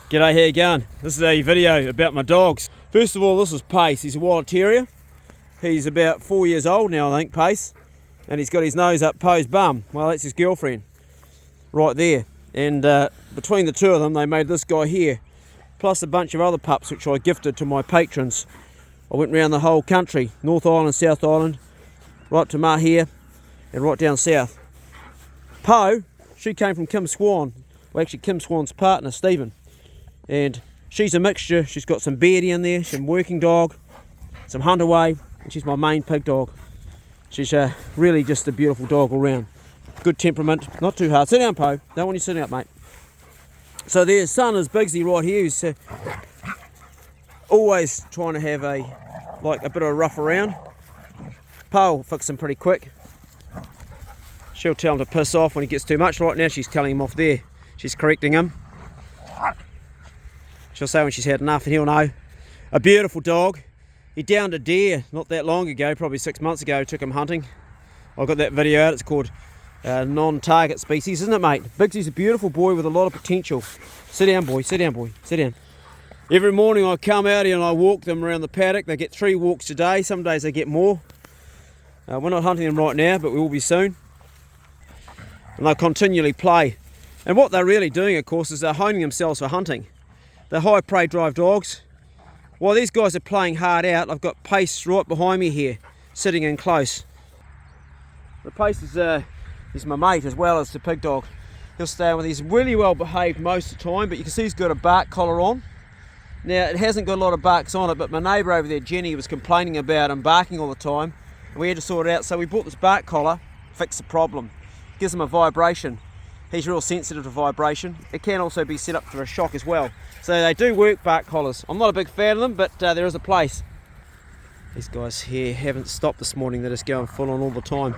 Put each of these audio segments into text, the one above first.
G'day, how you going? This is a video about my dogs. First of all, this is Pace. He's a wild terrier. He's about 4 years old now, I think, Pace. And he's got his nose up Poe's bum. Well, that's his girlfriend right there. And between the two of them, they made this guy here, plus a bunch of other pups which I gifted to my patrons. I went around the whole country, North Island, South Island, right to Mahia, and right down south. Poe, she came from Kim Swan. Well, actually, Kim Swan's partner, Stephen. And she's a mixture. She's got some beardy in there, some working dog, some Hunterway, and she's my main pig dog. She's really just a beautiful dog all round. Good temperament, not too hard. Sit down, Poe. Don't want you sitting up, mate. So their son is Bigsy right here, who's always trying to have a bit of a rough around. Poe will fix him pretty quick. She'll tell him to piss off when he gets too much. Right now she's telling him off there. She's correcting him. She'll say when she's had enough and he'll know. A beautiful dog. He downed a deer not that long ago, probably 6 months ago, took him hunting. I got that video out, it's called Non-Target Species, isn't it, mate? Bigsy's a beautiful boy with a lot of potential. Sit down, boy, sit down, boy, sit down. Every morning I come out here and I walk them around the paddock. They get 3 walks a day, some days they get more. We're not hunting them right now, but we will be soon. And they'll continually play. And what they're really doing, of course, is they're honing themselves for hunting. They're high prey drive dogs. While these guys are playing hard out, I've got Pace right behind me here, sitting in close. The Pace is my mate as well as the pig dog. He'll stay with. He's really well behaved most of the time, but you can see he's got a bark collar on. Now, it hasn't got a lot of barks on it, but my neighbour over there, Jenny, was complaining about him barking all the time. And we had to sort it out, so we bought this bark collar, fix the problem. Gives him a vibration. He's real sensitive to vibration. It can also be set up for a shock as well. So they do work, bark collars. I'm not a big fan of them, but there is a place. These guys here haven't stopped this morning. They're just going full on all the time.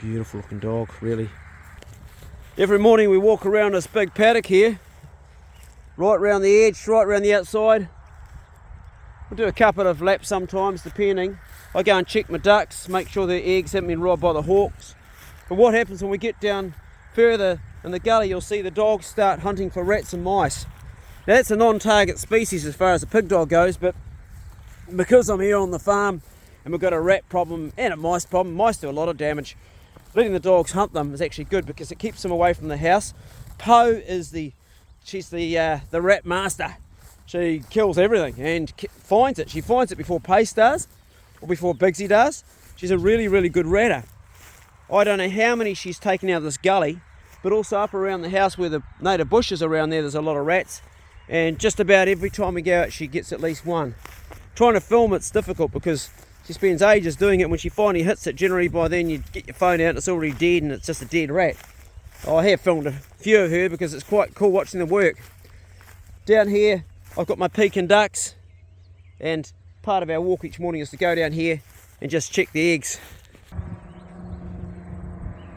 Beautiful looking dog, really. Every morning we walk around this big paddock here. Right around the edge, right around the outside. We'll do a couple of laps sometimes, depending. I go and check my ducks, make sure their eggs haven't been robbed by the hawks. But what happens when we get down further in the gully, you'll see the dogs start hunting for rats and mice. Now that's a non-target species as far as a pig dog goes, but because I'm here on the farm and we've got a rat problem and a mice problem, mice do a lot of damage. Letting the dogs hunt them is actually good because it keeps them away from the house. Poe is she's the rat master. She kills everything and finds it. She finds it before Pace does, or before Bigsy does. She's a really, really good ratter. I don't know how many she's taken out of this gully, but also up around the house where the native bushes around there's a lot of rats. And just about every time we go out, she gets at least one. Trying to film it's difficult because she spends ages doing it. When she finally hits it, generally by then you get your phone out and it's already dead and it's just a dead rat. I have filmed a few of her because it's quite cool watching them work. Down here, I've got my Pekin ducks, and part of our walk each morning is to go down here and just check the eggs.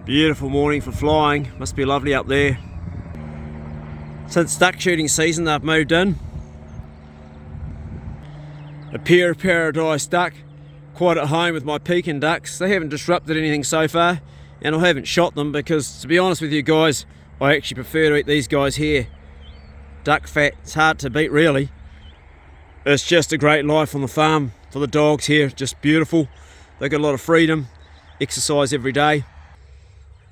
Beautiful morning for flying, must be lovely up there. Since duck shooting season they've moved in. A pair of paradise duck, quite at home with my Pekin ducks. They haven't disrupted anything so far, and I haven't shot them because, to be honest with you guys, I actually prefer to eat these guys here. Duck fat, it's hard to beat really. It's just a great life on the farm for the dogs here, just beautiful. They've got a lot of freedom, exercise every day.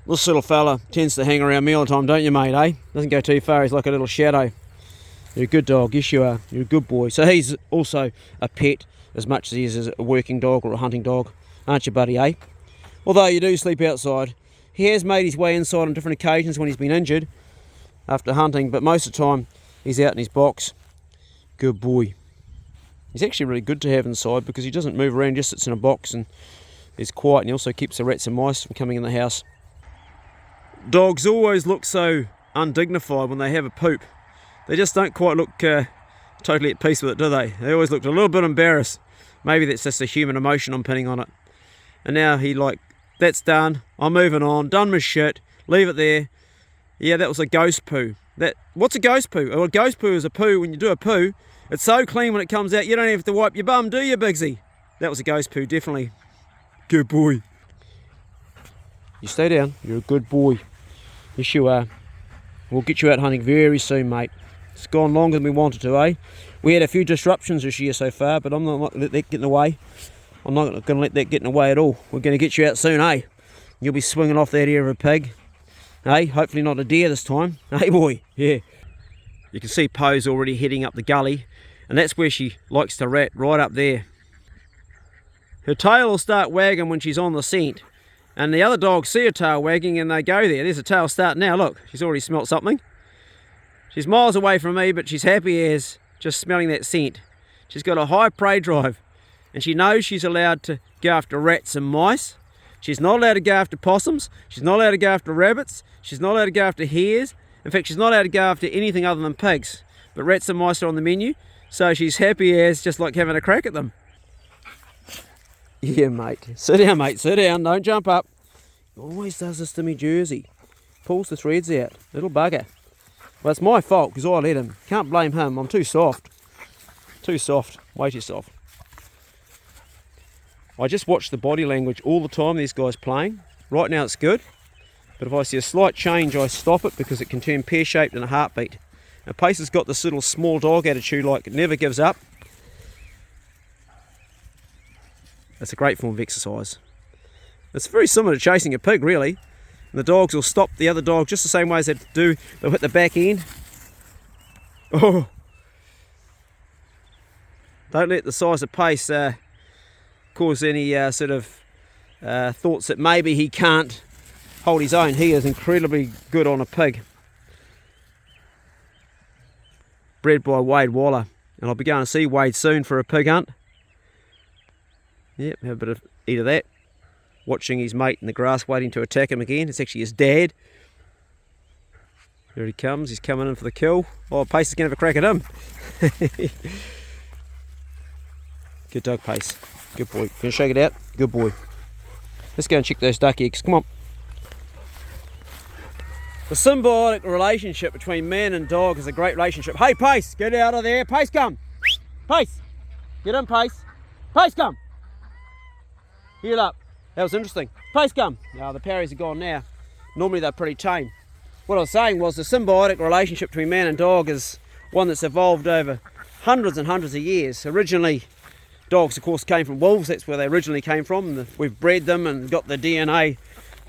This little fella tends to hang around me all the time, don't you, mate, eh? Doesn't go too far, he's like a little shadow. You're a good dog, yes you are, you're a good boy. So he's also a pet as much as he is a working dog or a hunting dog, aren't you, buddy, eh? Although you do sleep outside. He has made his way inside on different occasions when he's been injured after hunting, but most of the time he's out in his box. Good boy. He's actually really good to have inside because he doesn't move around, just sits in a box and is quiet, and he also keeps the rats and mice from coming in the house. Dogs always look so undignified when they have a poop. They just don't quite look totally at peace with it, do they? They always look a little bit embarrassed. Maybe that's just a human emotion I'm pinning on it. And now he that's done, I'm moving on, done my shit, leave it there. Yeah, that was a ghost poo. What's a ghost poo? Well, a ghost poo is a poo. When you do a poo, it's so clean when it comes out, you don't have to wipe your bum, do you, Bigsy? That was a ghost poo, definitely. Good boy. You stay down, you're a good boy. Yes, you are. We'll get you out hunting very soon, mate. It's gone longer than we wanted to, eh? We had a few disruptions this year so far, but I'm not going to let that get in the way. I'm not going to let that get in the way at all. We're going to get you out soon, eh? You'll be swinging off that ear of a pig. Eh? Hopefully not a deer this time. Hey, boy? Yeah. You can see Poe's already heading up the gully, and that's where she likes to rat, right up there. Her tail will start wagging when she's on the scent, and the other dogs see her tail wagging and they go there. There's a tail starting now, look. She's already smelt something. She's miles away from me, but she's happy as just smelling that scent. She's got a high prey drive, and she knows she's allowed to go after rats and mice. She's not allowed to go after possums. She's not allowed to go after rabbits. She's not allowed to go after hares. In fact, she's not allowed to go after anything other than pigs. But rats and mice are on the menu, so she's happy as just like having a crack at them. Yeah, mate. Sit down, mate. Sit down. Don't jump up. He always does this to me, Jersey. Pulls the threads out. Little bugger. Well, it's my fault because I let him. Can't blame him. I'm too soft. Too soft. Way too soft. I just watch the body language all the time these guys playing. Right now it's good. But if I see a slight change, I stop it because it can turn pear-shaped in a heartbeat. Now, Pace has got this little small dog attitude, like it never gives up. It's a great form of exercise. It's very similar to chasing a pig, really. And the dogs will stop the other dog just the same way as they do. They'll hit the back end. Oh! Don't let the size of Pace cause any sort of thoughts that maybe he can't hold his own. He is incredibly good on a pig. Bred by Wade Waller. And I'll be going to see Wade soon for a pig hunt. Yep, have a bit of eat of that. Watching his mate in the grass waiting to attack him again. It's actually his dad. There he comes. He's coming in for the kill. Oh, Pace is going to have a crack at him. Good dog, Pace. Good boy. Gonna shake it out? Good boy. Let's go and check those duck eggs. Come on. The symbiotic relationship between man and dog is a great relationship. Hey, Pace, get out of there. Pace, come. Pace. Get in, Pace. Pace, come. Heel up. That was interesting. Pace, come. Now, the Parries are gone now. Normally they're pretty tame. What I was saying was the symbiotic relationship between man and dog is one that's evolved over hundreds and hundreds of years. Originally, dogs, of course, came from wolves. That's where they originally came from. We've bred them and got the DNA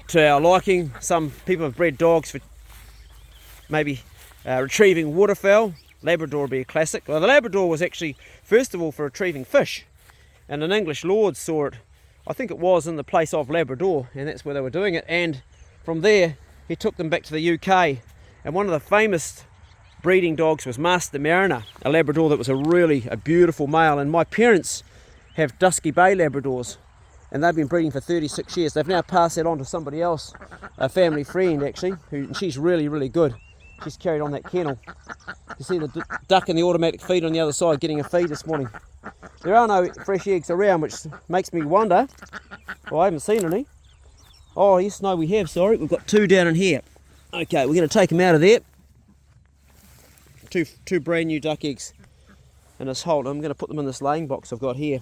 to our liking. Some people have bred dogs for maybe retrieving waterfowl. Labrador would be a classic. Well, the Labrador was actually, first of all, for retrieving fish. And an English lord saw it, I think it was in the place of Labrador, and that's where they were doing it. And from there, he took them back to the UK. And one of the famous breeding dogs was Master Mariner, a Labrador that was a beautiful male. And my parents have Dusky Bay Labradors, and they've been breeding for 36 years. They've now passed that on to somebody else, a family friend actually, and she's really good. She's carried on that kennel. You see the duck in the automatic feed on the other side getting a feed this morning. There are no fresh eggs around, which makes me wonder. Well, I haven't seen any. Oh yes, no we have, sorry. We've got two down in here. Okay, we're going to take them out of there. Two brand new duck eggs in this hole. I'm going to put them in this laying box I've got here.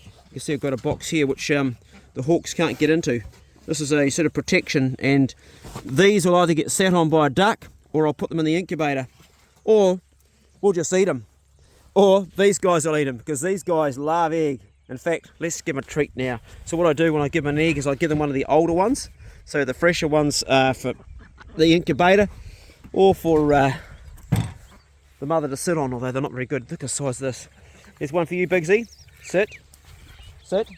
You can see I've got a box here which the hawks can't get into. This is a sort of protection, and these will either get sat on by a duck, or I'll put them in the incubator, or we'll just eat them, or these guys will eat them, because these guys love egg. In fact, let's give them a treat now. So what I do when I give them an egg is I give them one of the older ones, so the fresher ones for the incubator, or for the mother to sit on, although they're not very good. Look at the size of this. There's one for you, Bigsy. Sit. Sit.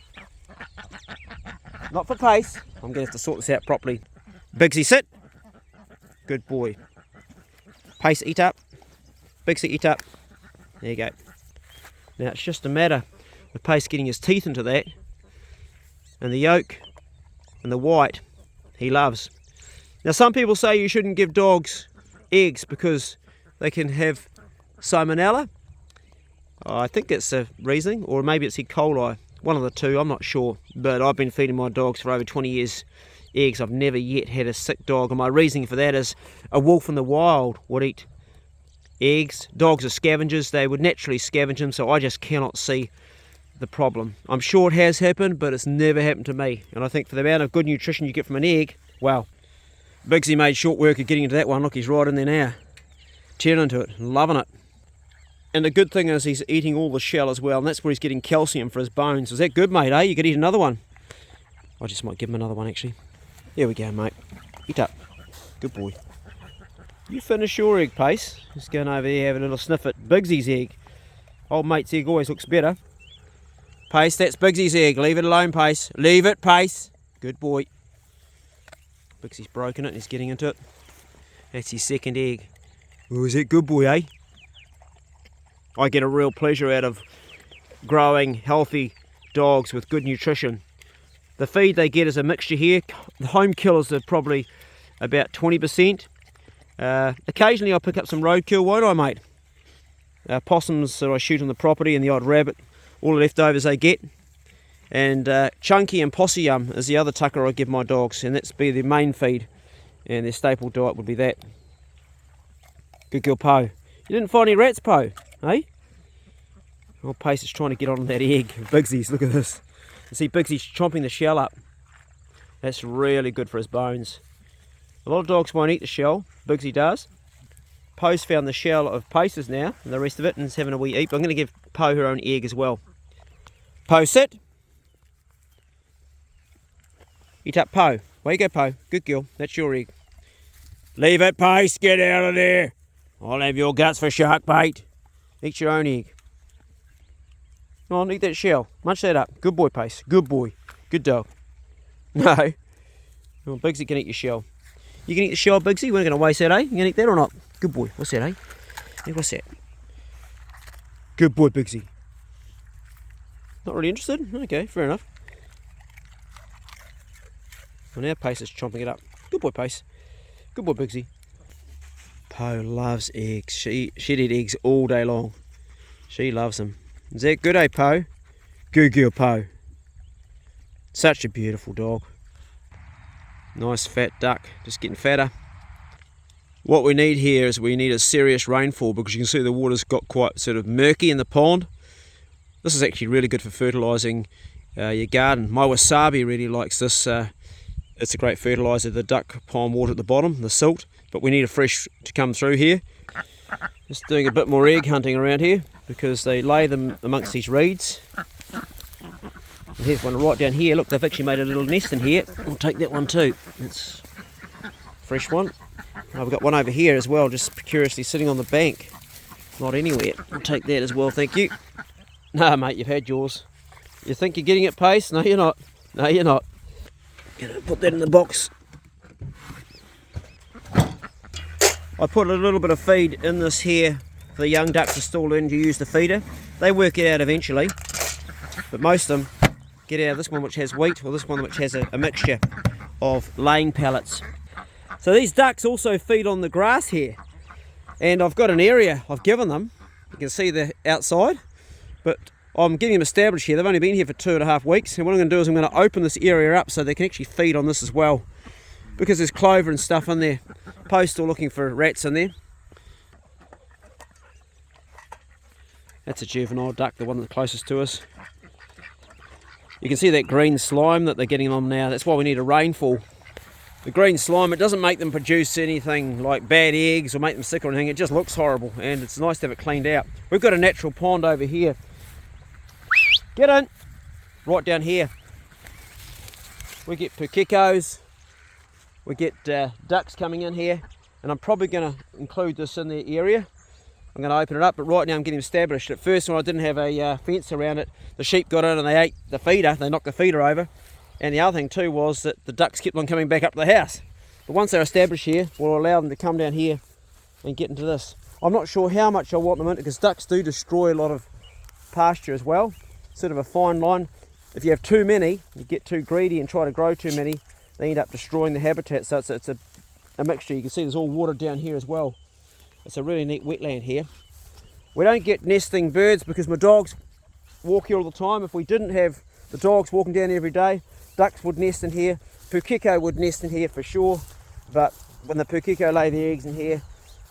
Not for Pace. I'm going to have to sort this out properly. Bigsy, sit. Good boy. Pace, eat up. Bigsy, eat up. There you go. Now it's just a matter of Pace getting his teeth into that, and the yolk and the white he loves. Now some people say you shouldn't give dogs eggs because they can have salmonella. I think that's the reasoning, or maybe it's E. coli. One of the two, I'm not sure. But I've been feeding my dogs for over 20 years eggs. I've never yet had a sick dog, and my reasoning for that is a wolf in the wild would eat eggs. Dogs are scavengers. They would naturally scavenge them, so I just cannot see the problem. I'm sure it has happened, but it's never happened to me. And I think for the amount of good nutrition you get from an egg, well, Bigsy made short work of getting into that one. Look, he's right in there now. Tearing into it, loving it. And the good thing is he's eating all the shell as well, and that's where he's getting calcium for his bones. Is that good, mate, eh? You could eat another one. I just might give him another one, actually. There we go, mate. Eat up. Good boy. You finish your egg, Pace. Just going over there, have a little sniff at Bigsy's egg. Old mate's egg always looks better. Pace, that's Bigsy's egg. Leave it alone, Pace. Leave it, Pace. Good boy. Bigsy's broken it and he's getting into it. That's his second egg. Oh, is that good, boy, eh? I get a real pleasure out of growing healthy dogs with good nutrition. The feed they get is a mixture here. The home killers are probably about 20%. Occasionally I pick up some roadkill, won't I, mate? Possums that I shoot on the property and the odd rabbit, all the leftovers they get. And chunky and possum is the other tucker I give my dogs, and that's be their main feed, and their staple diet would be that. Good girl, Poe. You didn't find any rats, Poe, eh? Old Pace is trying to get on that egg. Bigsy's, look at this. You see Bigsy's chomping the shell up. That's really good for his bones. A lot of dogs won't eat the shell. Bigsy does. Poe's found the shell of Pace's now, and the rest of it, and is having a wee eat. But I'm going to give Poe her own egg as well. Poe, sit. Eat up, Poe. Where you go, Poe. Good girl. That's your egg. Leave it, Pace. Get out of there. I'll have your guts for shark bait. Eat your own egg. Come on, eat that shell. Munch that up. Good boy, Pace. Good boy. Good dog. No. Well, Bigsy can eat your shell. You can eat the shell, Bigsy? We're not going to waste that, eh? You can eat that or not? Good boy. What's that, eh? Hey, what's that? Good boy, Bigsy. Not really interested? Okay, fair enough. Well, now Pace is chomping it up. Good boy, Pace. Good boy, Bigsy. Poe loves eggs. She'd eat eggs all day long. She loves them. Is that good, eh, Poe? Good girl, Poe. Such a beautiful dog. Nice fat duck, just getting fatter. What we need here is we need a serious rainfall, because you can see the water's got quite sort of murky in the pond. This is actually really good for fertilising your garden. My wasabi really likes this. It's a great fertiliser, the duck pond water at the bottom, the silt. But we need a fresh to come through here. Just doing a bit more egg hunting around here, because they lay them amongst these reeds. And here's one right down here. Look, they've actually made a little nest in here. We'll take that one too. It's a fresh one. Oh, we've got one over here as well, just curiously sitting on the bank. Not anywhere. I'll take that as well, thank you. No, mate, you've had yours. You think you're getting it, Pace? No, you're not. No, you're not. Gonna put that in the box. I put a little bit of feed in this here for the young ducks to still learn to use the feeder. They work it out eventually, but most of them get out of this one which has wheat, or this one which has a mixture of laying pellets. So these ducks also feed on the grass here, and I've got an area I've given them. You can see the outside, but I'm getting them established here. They've only been here for 2.5 weeks, and what I'm going to do is I'm going to open this area up so they can actually feed on this as well, because there's clover and stuff in there. Poe's still looking for rats in there. That's a juvenile duck, the one that's closest to us. You can see that green slime that they're getting on now. That's why we need a rainfall. The green slime, it doesn't make them produce anything like bad eggs or make them sick or anything. It just looks horrible, and it's nice to have it cleaned out. We've got a natural pond over here. Get in! Right down here. We get pukekos. We get ducks coming in here, and I'm probably going to include this in the area. I'm going to open it up, but right now I'm getting established. At first, when I didn't have a fence around it, the sheep got in and they ate the feeder. They knocked the feeder over. And the other thing too was that the ducks kept on coming back up to the house. But once they're established here, we'll allow them to come down here and get into this. I'm not sure how much I want them in, because ducks do destroy a lot of pasture as well. Sort of a fine line. If you have too many, you get too greedy and try to grow too many, they end up destroying the habitat. So it's a mixture. You can see there's all water down here as well. It's a really neat wetland here. We don't get nesting birds because my dogs walk here all the time. If we didn't have the dogs walking down every day, ducks would nest in here. Pukeko would nest in here for sure. But when the pukeko lay the eggs in here,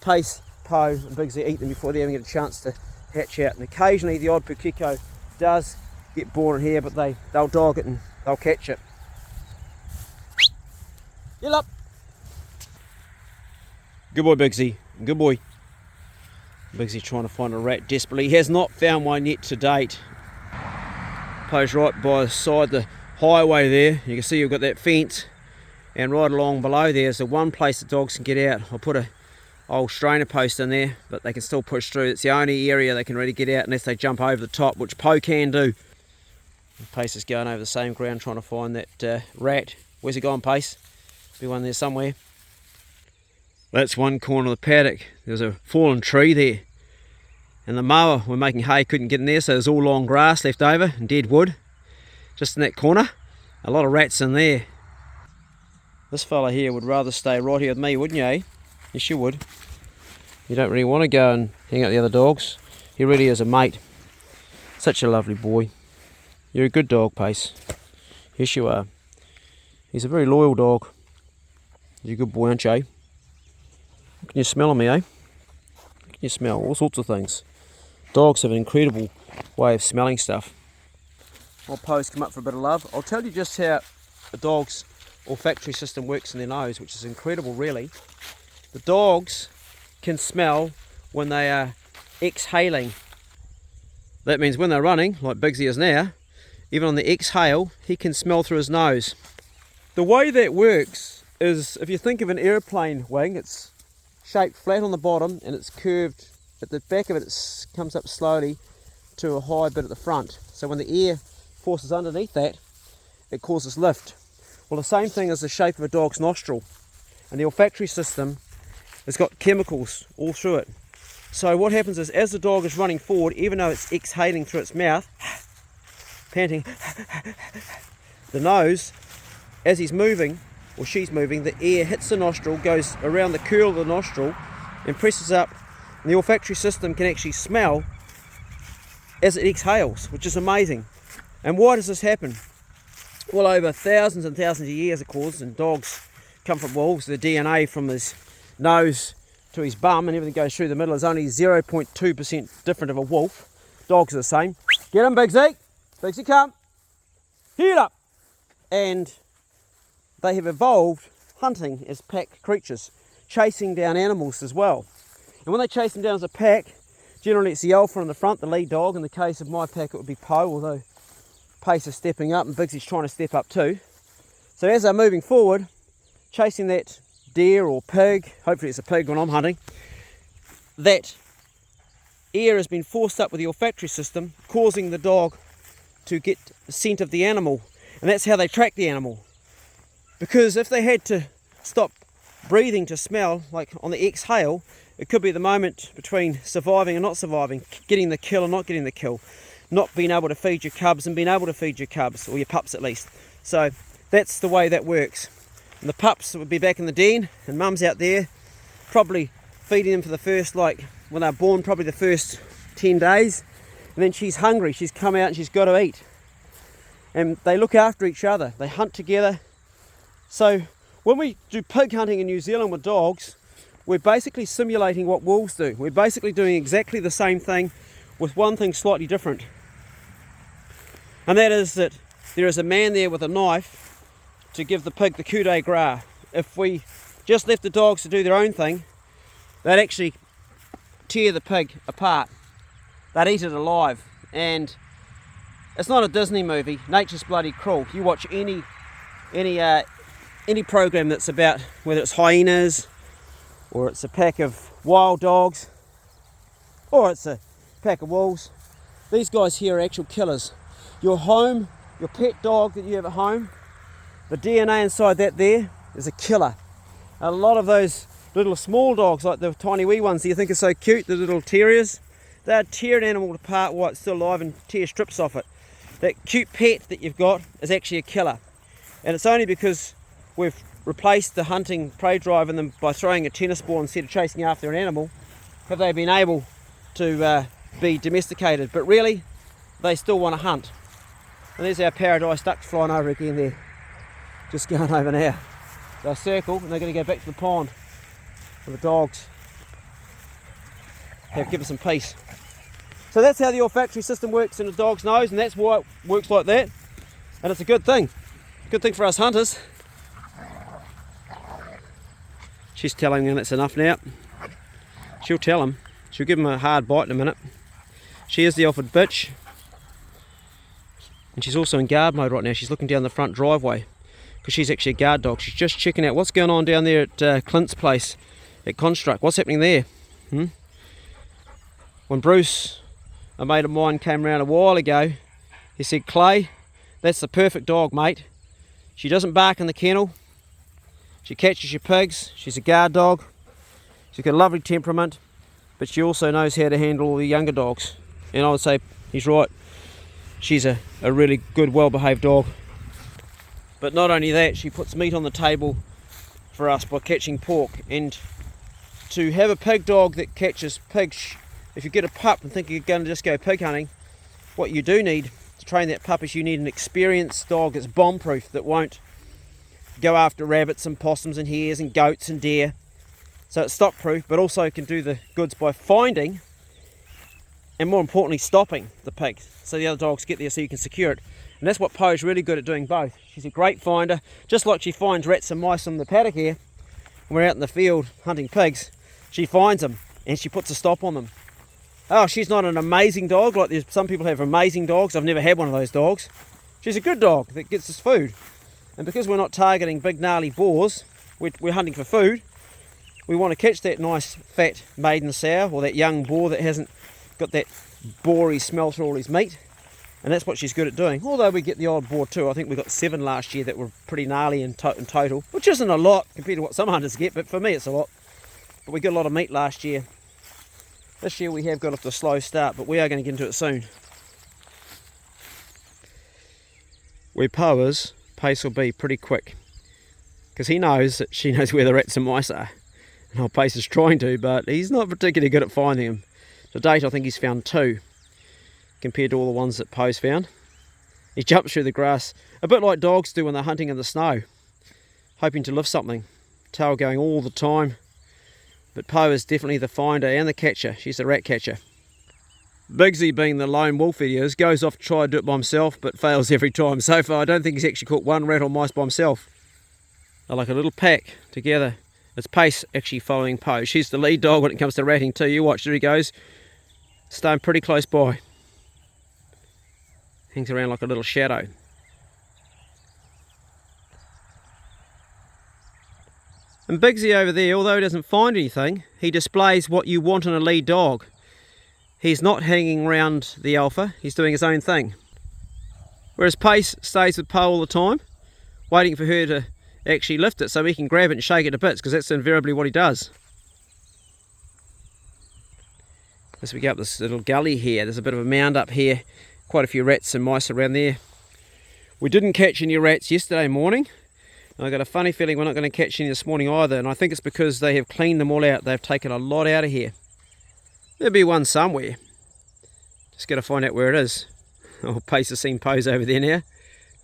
Pace, Poe and Bigsy eat them before they even get a chance to hatch out. And occasionally the odd pukeko does get born in here, but they'll dog it and they'll catch it. Get up! Good boy, Bigsy. Good boy. Bigsy trying to find a rat desperately. He has not found one yet to date. Posed right by the side the highway there. You can see you've got that fence, and right along below there's the one place the dogs can get out. I'll put a old strainer post in there, but they can still push through. It's the only area they can really get out unless they jump over the top, which Poe can do. Pace is going over the same ground trying to find that rat. Where's he gone, Pace? Be one there somewhere. That's one corner of the paddock. There's a fallen tree there, and the mower we're making hay couldn't get in there, so there's all long grass left over and dead wood just in that corner. A lot of rats in there. This fella here would rather stay right here with me, wouldn't you, eh? Yes, you would. You don't really want to go and hang out with the other dogs. He really is a mate. Such a lovely boy. You're a good dog, Pace. Yes, you are. He's a very loyal dog. You're a good boy, aren't you, eh? What can you smell on me, eh? What can you smell? All sorts of things. Dogs have an incredible way of smelling stuff. While Poe's come up for a bit of love, I'll tell you just how a dog's olfactory system works in their nose, which is incredible, really. The dogs can smell when they are exhaling. That means when they're running, like Bigsy is now, even on the exhale, he can smell through his nose. The way that works is, if you think of an airplane wing, it's shaped flat on the bottom and it's curved at the back of it. It comes up slowly to a high bit at the front. So when the air forces underneath that, it causes lift. Well, the same thing is the shape of a dog's nostril, and the olfactory system has got chemicals all through it. So what happens is, as the dog is running forward, even though it's exhaling through its mouth, panting, the nose, as he's moving, or she's moving, the air hits the nostril, goes around the curl of the nostril and presses up, and the olfactory system can actually smell as it exhales, which is amazing. And why does this happen? Well, over thousands and thousands of years, of course, and dogs come from wolves. The DNA from his nose to his bum and everything goes through the middle is only 0.2% different of a wolf. Dogs are the same. Get him, Bigsy. Bigsy, come. Heel up. And they have evolved hunting as pack creatures, chasing down animals as well. And when they chase them down as a pack, generally it's the alpha in the front, the lead dog. In the case of my pack, it would be Poe, although Pace is stepping up and Bigsy's trying to step up too. So as they're moving forward, chasing that deer or pig, hopefully it's a pig when I'm hunting, that air has been forced up with the olfactory system, causing the dog to get the scent of the animal. And that's how they track the animal. Because if they had to stop breathing to smell, like on the exhale, it could be the moment between surviving and not surviving, getting the kill or not getting the kill, not being able to feed your cubs and being able to feed your cubs, or your pups at least. So that's the way that works. And the pups would be back in the den, and mum's out there probably feeding them for the first, like when they're born, probably the first 10 days. And then she's hungry, she's come out and she's got to eat. And they look after each other, they hunt together. So when we do pig hunting in New Zealand with dogs, we're basically simulating what wolves do. We're basically doing exactly the same thing with one thing slightly different. And that is that there is a man there with a knife to give the pig the coup de grace. If we just left the dogs to do their own thing, they'd actually tear the pig apart. They'd eat it alive. And it's not a Disney movie. Nature's bloody cruel. You watch any program that's about, whether it's hyenas, or it's a pack of wild dogs, or it's a pack of wolves, these guys here are actual killers. Your home, your pet dog that you have at home, the DNA inside that there is a killer. A lot of those little small dogs, like the tiny wee ones that you think are so cute, the little terriers, they'd tear an animal apart while it's still alive and tear strips off it. That cute pet that you've got is actually a killer. And it's only because we've replaced the hunting prey drive in them by throwing a tennis ball instead of chasing after an animal have they been able to be domesticated. But really, they still want to hunt. And there's our paradise ducks flying over again there. Just going over now. They'll circle and they're going to go back to the pond where the dogs have given some peace. So that's how the olfactory system works in a dog's nose, and that's why it works like that. And it's a good thing. Good thing for us hunters. She's telling him that's enough now. She'll tell him. She'll give him a hard bite in a minute. She is the alpha bitch. And she's also in guard mode right now. She's looking down the front driveway because she's actually a guard dog. She's just checking out what's going on down there at Clint's place at Construct. What's happening there? When Bruce, a mate of mine, came around a while ago, he said, Clay, that's the perfect dog, mate. She doesn't bark in the kennel. She catches your pigs. She's a guard dog. She's got a lovely temperament, but she also knows how to handle all the younger dogs. And I would say he's right. She's a really good, well-behaved dog. But not only that, she puts meat on the table for us by catching pork. And to have a pig dog that catches pigs, if you get a pup and think you're going to just go pig hunting, what you do need to train that pup is you need an experienced dog that's bomb-proof, that won't go after rabbits and possums and hares and goats and deer. So it's stock-proof, but also can do the goods by finding and, more importantly, stopping the pig so the other dogs get there so you can secure it. And that's what Poe's really good at doing, both. She's a great finder, just like she finds rats and mice in the paddock here. When we're out in the field hunting pigs, she finds them and she puts a stop on them. Oh, she's not an amazing dog like some people have amazing dogs. I've never had one of those dogs. She's a good dog that gets us food. And because we're not targeting big gnarly boars, we're hunting for food. We want to catch that nice fat maiden sow or that young boar that hasn't got that boary smell through all his meat. And that's what she's good at doing. Although we get the odd boar too. I think we got 7 last year that were pretty gnarly in total, which isn't a lot compared to what some hunters get, but for me it's a lot. But we got a lot of meat last year. This year we have got off to a slow start, but we are going to get into it soon. Where Poe is, pace will be pretty quick, because he knows that she knows where the rats and mice are. And old Pace is trying to, but he's not particularly good at finding them. To date I think he's found 2. Compared to all the ones that Poe's found. He jumps through the grass, a bit like dogs do when they're hunting in the snow, hoping to lift something, tail going all the time. But Poe is definitely the finder and the catcher. She's the rat catcher. Bigsy, being the lone wolf he is, goes off to try to do it by himself, but fails every time. So far I don't think he's actually caught one rat or mice by himself. They're like a little pack together. It's Pace actually following Poe. She's the lead dog when it comes to ratting too. You watch, there he goes, staying pretty close by. Hangs around like a little shadow. And Bigsy over there, although he doesn't find anything, he displays what you want in a lead dog. He's not hanging around the alpha, he's doing his own thing. Whereas Pace stays with Poe all the time, waiting for her to actually lift it so he can grab it and shake it to bits, because that's invariably what he does. As we go up this little gully here, there's a bit of a mound up here. Quite a few rats and mice around there. We didn't catch any rats yesterday morning. And I got a funny feeling we're not going to catch any this morning either, and I think it's because they have cleaned them all out. They've taken a lot out of here. There'll be one somewhere. Just got to find out where it is. Oh, Pace has seen Poe's over there now.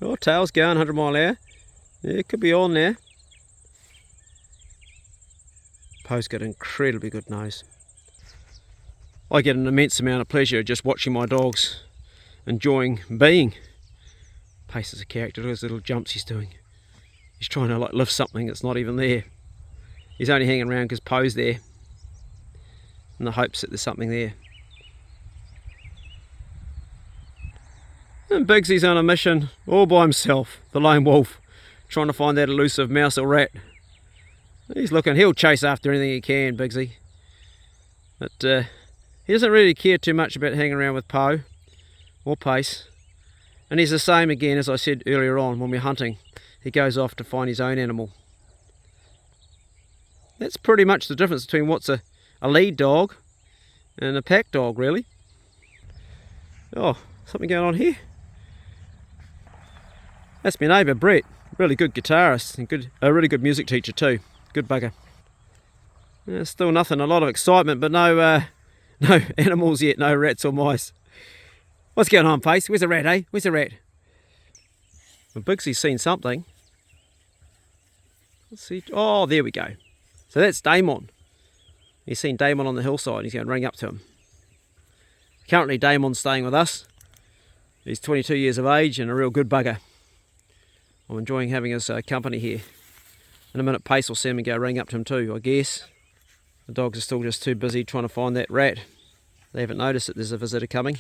Oh, tail's going 100 mile an hour. Yeah, it could be on there. Poe's got an incredibly good nose. I get an immense amount of pleasure just watching my dogs enjoying being. Pace is a character. Look at those little jumps he's doing. He's trying to lift something that's not even there. He's only hanging around because Poe's there, in the hopes that there's something there. And Bigsy's on a mission all by himself, the lone wolf, trying to find that elusive mouse or rat. He's looking, he'll chase after anything he can, Bigsy. But he doesn't really care too much about hanging around with Poe or Pace. And he's the same again, as I said earlier on, when we're hunting. He goes off to find his own animal. That's pretty much the difference between what's a lead dog and a pack dog, really. Oh, something going on here. That's my neighbour, Brett. Really good guitarist and a really good music teacher too. Good bugger. There's still nothing, a lot of excitement, but no animals yet, no rats or mice. What's going on, Pace? Where's the rat, eh? Where's the rat? Well, Bigsy's seen something. Let's see. Oh, there we go. So that's Damon. He's seen Damon on the hillside. He's going to ring up to him. Currently, Damon's staying with us. He's 22 years of age and a real good bugger. I'm enjoying having his company here. In a minute, Pace will see him and go ring up to him too, I guess. The dogs are still just too busy trying to find that rat. They haven't noticed that there's a visitor coming.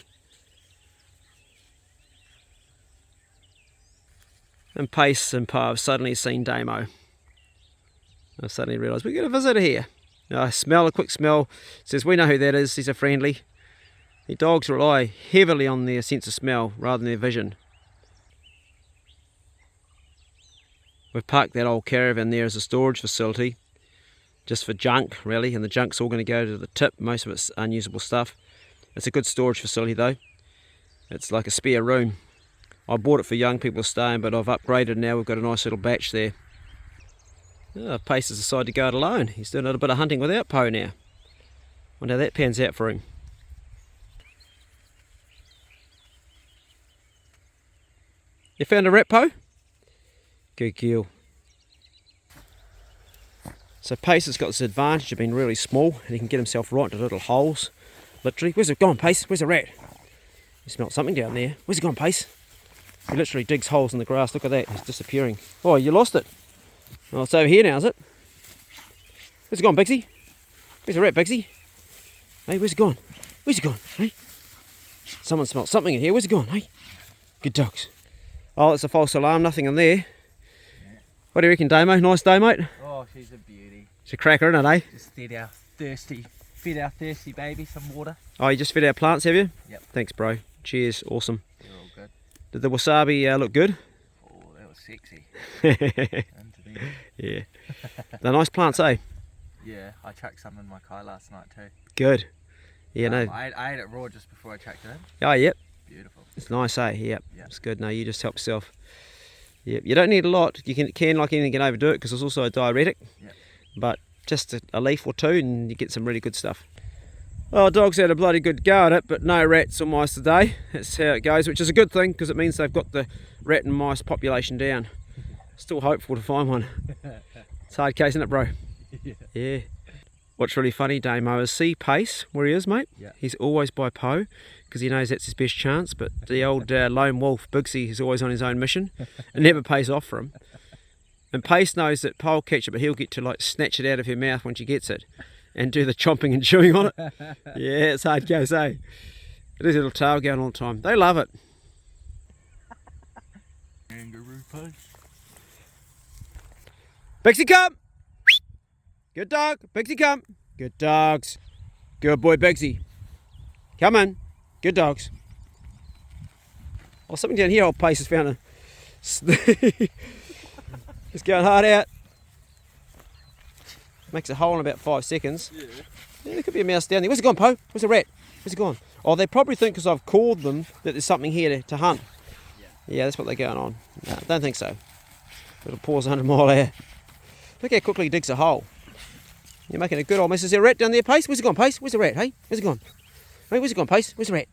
And Pace and Pa have suddenly seen Damo. I've suddenly realised we've got a visitor here. I smell, a quick smell, says we know who that is, he's a friendly. The dogs rely heavily on their sense of smell rather than their vision. We've parked that old caravan there as a storage facility, just for junk really, and the junk's all going to go to the tip, most of it's unusable stuff. It's a good storage facility though. It's like a spare room. I bought it for young people staying, but I've upgraded now. We've got a nice little batch there. Pace has decided to go it alone. He's doing a little bit of hunting without Po now. Wonder how that pans out for him. You found a rat, Po? Good girl. So Pace has got this advantage of being really small, and he can get himself right into little holes. Literally. Where's it gone, Pace? Where's the rat? You smelt something down there. Where's it gone, Pace? He literally digs holes in the grass. Look at that. It's disappearing. Oh, you lost it. Oh, it's over here now, is it? Where's it gone, Bigsy? Where's the rat, Bigsy? Hey, where's it gone? Where's it gone? Hey? Someone smelt something in here. Where's it gone? Hey? Good dogs. Oh, it's a false alarm. Nothing in there. What do you reckon, Damo? Nice day, mate? Oh, she's a beauty. She's a cracker, isn't it, eh? Just feed our thirsty baby some water. Oh, you just fed our plants, have you? Yep. Thanks, bro. Cheers. Awesome. They're all good. Did the wasabi look good? Oh, that was sexy. Yeah. They're nice plants, eh? Yeah, I chucked some in my car last night too. Good. Yeah, no. I ate it raw just before I chucked it in. Oh, yep. Beautiful. It's nice, eh? Yep. Yep. It's good. No, you just help yourself. Yep. You don't need a lot. You can like anything, can overdo it because it's also a diuretic. Yep. But just a leaf or two and you get some really good stuff. Oh, dogs had a bloody good go at it, but no rats or mice today. That's how it goes, which is a good thing because it means they've got the rat and mice population down. Still hopeful to find one. It's a hard case, isn't it, bro? Yeah. What's really funny, Damo, is see Pace where he is, mate. Yeah. He's always by Po because he knows that's his best chance. But the old lone wolf Bigsy is always on his own mission and never pays off for him. And Pace knows that Po will catch it, but he'll get to like snatch it out of her mouth when she gets it and do the chomping and chewing on it. Yeah, it's hard goes, eh? It is a little tail going all the time. They love it. Kangaroo punch. Bigsy, come! Good dog. Bigsy, come. Good dogs. Good boy, Bigsy. Come in. Good dogs. Oh, something down here, old Pace has found a... It's going hard out. Makes a hole in about 5 seconds. Yeah, there could be a mouse down there. Where's it gone, Po? Where's the rat? Where's it gone? Oh, they probably think because I've called them that there's something here to hunt. Yeah, that's what they're going on. No, don't think so. It'll pause 100 mile an hour. Look how quickly he digs a hole. You're making a good old mess. Is there a rat down there, Pace? Where's it gone, Pace? Where's the rat, hey? Where's it gone? Hey, where's it gone, Pace? Where's the rat?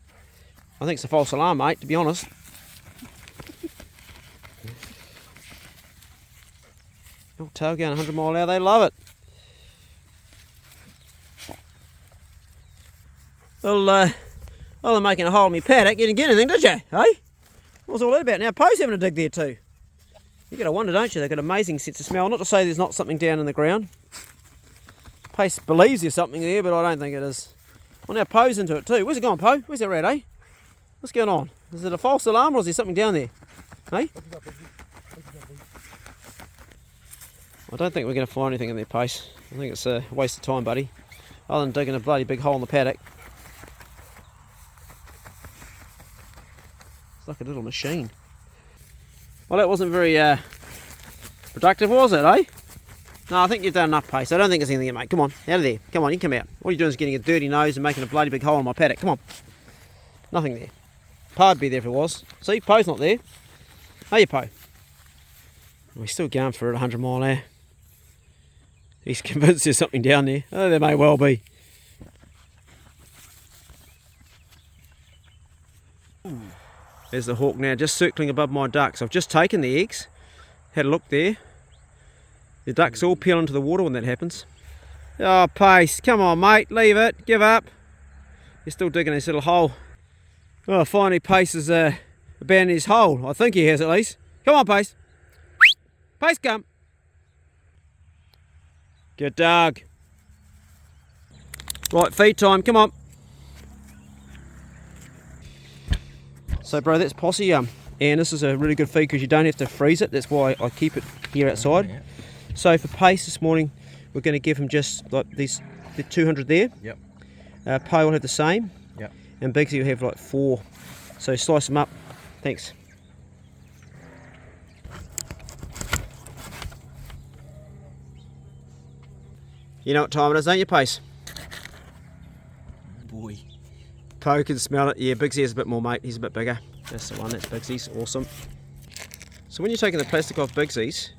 I think it's a false alarm, mate, to be honest. Old tail going 100 mile an hour, they love it. Well, they're making a hole in my paddock. You didn't get anything, did you? Hey? What's all that about? Now, Po's having a dig there too. You gotta wonder, don't you? They've got amazing sense of smell. Not to say there's not something down in the ground. Pace believes there's something there, but I don't think it is. Well, now Po's into it too. Where's it gone, Po? Where's that rat, eh? What's going on? Is it a false alarm or is there something down there? Hey? I don't think we're going to find anything in there, Pace. I think it's a waste of time, buddy. Other than digging a bloody big hole in the paddock. It's like a little machine. Well, that wasn't very productive, was it, eh? No, I think you've done enough, Pace. I don't think there's anything in, mate. Come on, out of there. Come on, you can come out. All you're doing is getting a dirty nose and making a bloody big hole in my paddock. Come on. Nothing there. Po'd be there if it was. See, Po's not there. Hey, you Po. We're still going for it 100 mile an hour. He's convinced there's something down there. Oh, there may well be. Ooh. There's the hawk now, just circling above my ducks. I've just taken the eggs. Had a look there. The ducks all peel into the water when that happens. Oh, Pace, come on, mate, leave it, give up. You're still digging this little hole. Oh, finally Pace has abandoned his hole. I think he has at least. Come on, Pace. Pace, come. Good dog. Right, feed time, come on. So bro, that's possum yum, and this is a really good feed because you don't have to freeze it. That's why I keep it here outside. Yeah. So for Pace this morning, we're going to give him just like the 200 there. Yep. Pay will have the same. Yep. And Bigsy will have like 4. So slice them up. Thanks. You know what time it is, don't you, Pace? Boy. Poe can smell it. Yeah, Bigsy is a bit more, mate. He's a bit bigger. That's the one. That's Bigsy's. Awesome. So when you're taking the plastic off Bigsy's,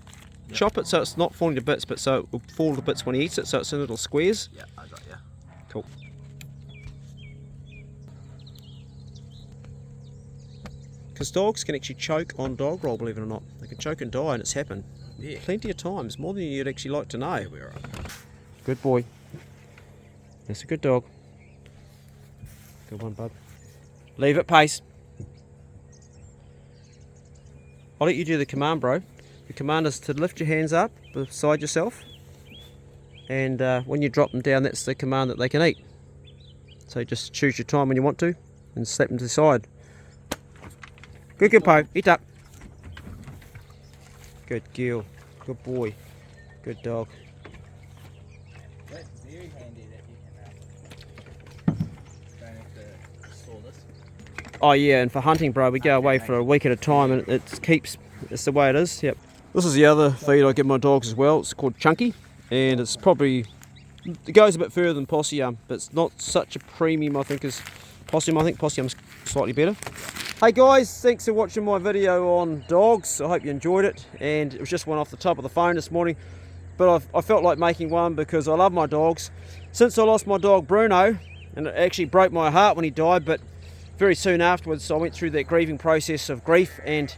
chop it so it's not falling to bits, but so it will fall to bits when he eats it, so it's in little squares. Yeah, I got ya. Cool. Because dogs can actually choke on dog roll, believe it or not. They can choke and die, and it's happened Yeah. plenty of times, more than you'd actually like to know. Yeah, we're right. Good boy. That's a good dog. Good one, bud. Leave it, Pace. I'll let you do the command, bro. The command is to lift your hands up beside yourself, and when you drop them down, that's the command that they can eat. So just choose your time when you want to and slap them to the side. Good Poe. Eat up. Good girl. Good boy. Good dog. That's very handy that you can don't have to store this. Oh yeah, and for hunting, bro, we go away for a week at a time, and it's the way it is. Yep. This is the other feed I give my dogs as well. It's called Chunky, and it goes a bit further than Possum, but it's not such a premium, I think, as Possum. I think Possum's slightly better. Hey guys, thanks for watching my video on dogs. I hope you enjoyed it, and it was just one off the top of the phone this morning, but I felt like making one because I love my dogs. Since I lost my dog Bruno, and it actually broke my heart when he died, but very soon afterwards I went through that grieving process of grief, and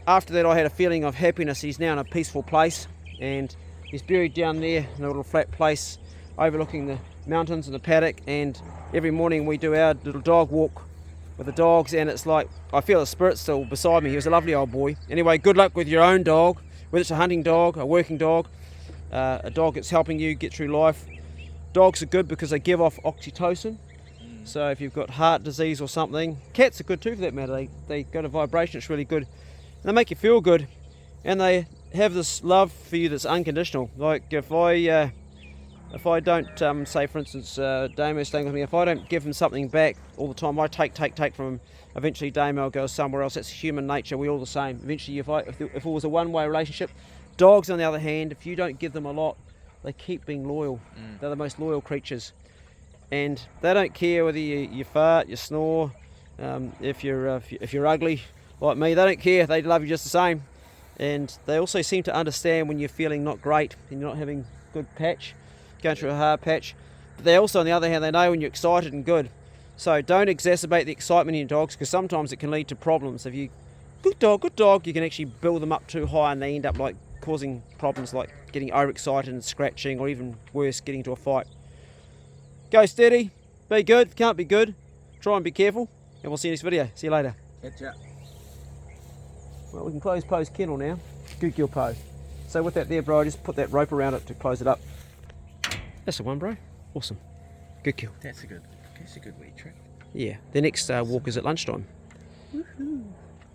after that I had a feeling of happiness. He's now in a peaceful place, and he's buried down there in a little flat place overlooking the mountains and the paddock, and every morning we do our little dog walk with the dogs, and it's like I feel the spirit still beside me. He was a lovely old boy. Anyway, good luck with your own dog, whether it's a hunting dog, a working dog, a dog that's helping you get through life. Dogs are good because they give off oxytocin. So if you've got heart disease or something, cats are good too for that matter. They go to vibration. It's really good, and they make you feel good, and they have this love for you that's unconditional. Like if I don't, say for instance, Damo's staying with me, if I don't give him something back all the time, I take from him, eventually Damo will go somewhere else. That's human nature, we're all the same. Eventually, if it was a one-way relationship, dogs on the other hand, if you don't give them a lot, they keep being loyal. They're the most loyal creatures. And they don't care whether you fart, you snore, if you're ugly like me, they don't care, they love you just the same. And they also seem to understand when you're feeling not great and you're not having good patch, going through a hard patch. But they also, on the other hand, they know when you're excited and good. So don't exacerbate the excitement in your dogs, because sometimes it can lead to problems. If you good dog, you can actually build them up too high, and they end up like causing problems like getting overexcited and scratching, or even worse, getting into a fight. Go steady, be good. If you can't be good, try and be careful, and we'll see you next video. See you later. Catch up. Well, we can close Poe's kennel now. Good girl, Poe. So with that there, bro, just put that rope around it to close it up. That's the one, bro. Awesome. Good kill. That's a good wee trick. Yeah. The next walk is at lunchtime. Woohoo.